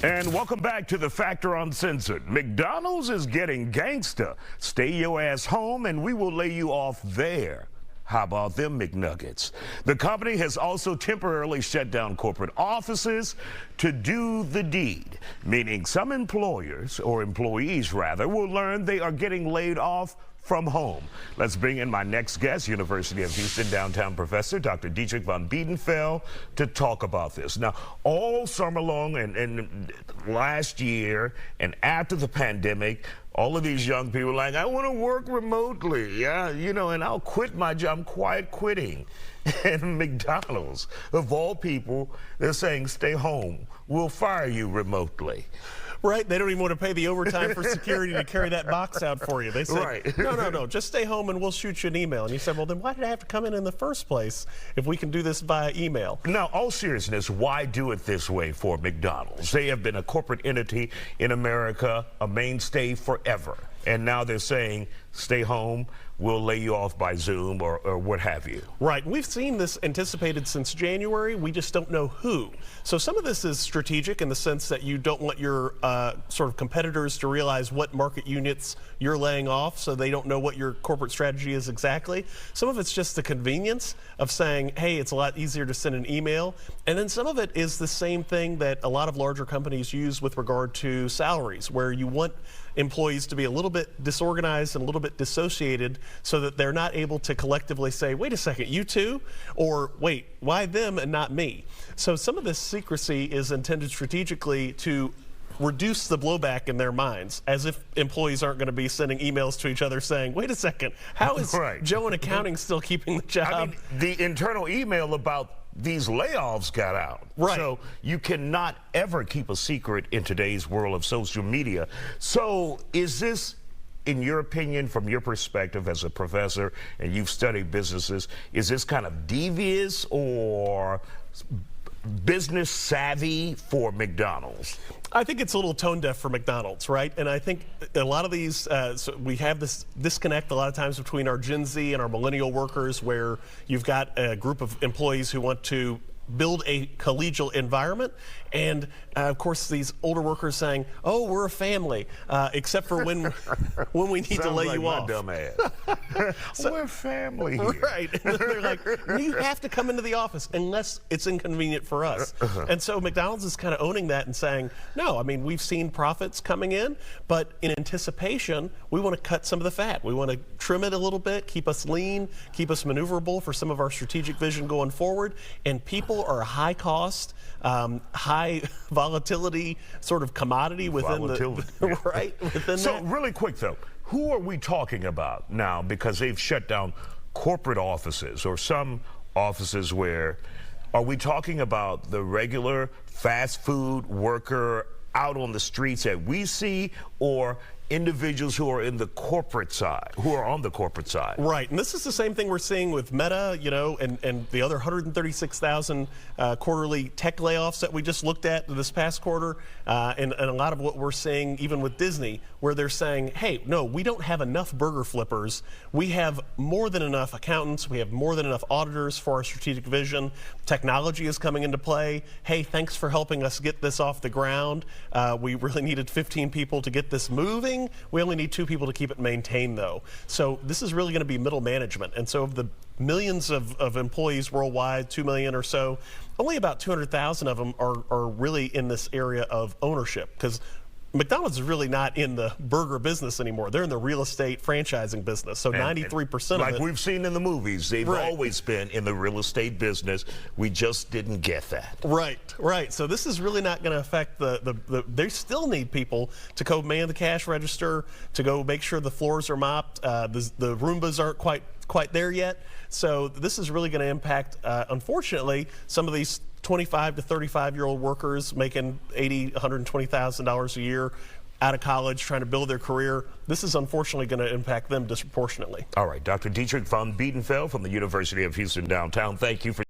And welcome back to the Factor Uncensored. McDonald's is getting gangsta. Stay your ass home and we will lay you off there. How about them McNuggets? The company has also temporarily shut down corporate offices to do the deed, meaning some employers, or employees rather, will learn they are getting laid off from home. Let's bring in my next guest, University of Houston downtown professor, Dr. Dietrich von Biedenfeld, to talk about this. Now, all summer long and last year and after the pandemic, all of these young people are like, I want to work remotely, and I'll quit my job. I'm quiet quitting. And McDonald's, of all people, they're saying, stay home. We'll fire you remotely. Right, they don't even want to pay the overtime for security to carry that box out for you. They say, right. no, just stay home and we'll shoot you an email. And you said, well, then why did I have to come in the first place if we can do this via email? Now, all seriousness, why do it this way for McDonald's? They have been a corporate entity in America, a mainstay forever. And now they're saying, stay home, we'll lay you off by Zoom or what have you. Right. We've seen this anticipated since January. We just don't know who. So some of this is strategic in the sense that you don't want your sort of competitors to realize what market units you're laying off, so they don't know what your corporate strategy is exactly. Some of it's just the convenience of saying, hey, it's a lot easier to send an email. And then some of it is the same thing that a lot of larger companies use with regard to salaries, where you want employees to be a little bit disorganized and a little bit dissociated so that they're not able to collectively say, wait a second, you too? Or wait, why them and not me? So some of this secrecy is intended strategically to reduce the blowback in their minds, as if employees aren't going to be sending emails to each other saying, wait a second, how is Joe in accounting still keeping the job? I mean, the internal email about these layoffs got out. Right. So you cannot ever keep a secret in today's world of social media. So is this, in your opinion, from your perspective as a professor, and you've studied businesses, is this kind of devious or business savvy for McDonald's? I think it's a little tone deaf for McDonald's, right? And I think a lot of these, so we have this disconnect a lot of times between our Gen Z and our millennial workers, where you've got a group of employees who want to build a collegial environment, and of course these older workers saying, oh, we're a family, except for when we need to lay you off. Dumb ass. So, we're family here. Right. And they're like, you have to come into the office unless it's inconvenient for us. And so McDonald's is kind of owning that and saying, no, I mean, we've seen profits coming in, but in anticipation, we want to cut some of the fat. We want to trim it a little bit, keep us lean, keep us maneuverable for some of our strategic vision going forward. And people are a high cost, high volatility sort of commodity within within So that. really quick though, who are we talking about now? Because they've shut down corporate offices or some offices. Where are we talking about? The regular fast food worker out on the streets that we see, or individuals who are in the corporate side, who are on the corporate side? Right. And this is the same thing we're seeing with Meta, and the other 136,000 quarterly tech layoffs that we just looked at this past quarter, and a lot of what we're seeing even with Disney, where they're saying, hey, no, we don't have enough burger flippers. We have more than enough accountants. We have more than enough auditors for our strategic vision. Technology is coming into play. Hey, thanks for helping us get this off the ground. We really needed 15 people to get this moving. We only need 2 people to keep it maintained, though. So this is really going to be middle management. And so of the millions of employees worldwide, 2 million or so, only about 200,000 of them are really in this area of ownership, because McDonald's is really not in the burger business anymore. They're in the real estate franchising business. So 93% of it. Like we've seen in the movies, they've always been in the real estate business. We just didn't get that. Right. So this is really not going to affect they still need people to go man the cash register, to go make sure the floors are mopped. The Roombas aren't quite there yet. So this is really going to impact, unfortunately, some of these 25 to 35-year-old workers making $80,000, $120,000 a year out of college trying to build their career. This is unfortunately going to impact them disproportionately. All right, Dr. Dietrich von Biedenfeld from the University of Houston downtown, thank you for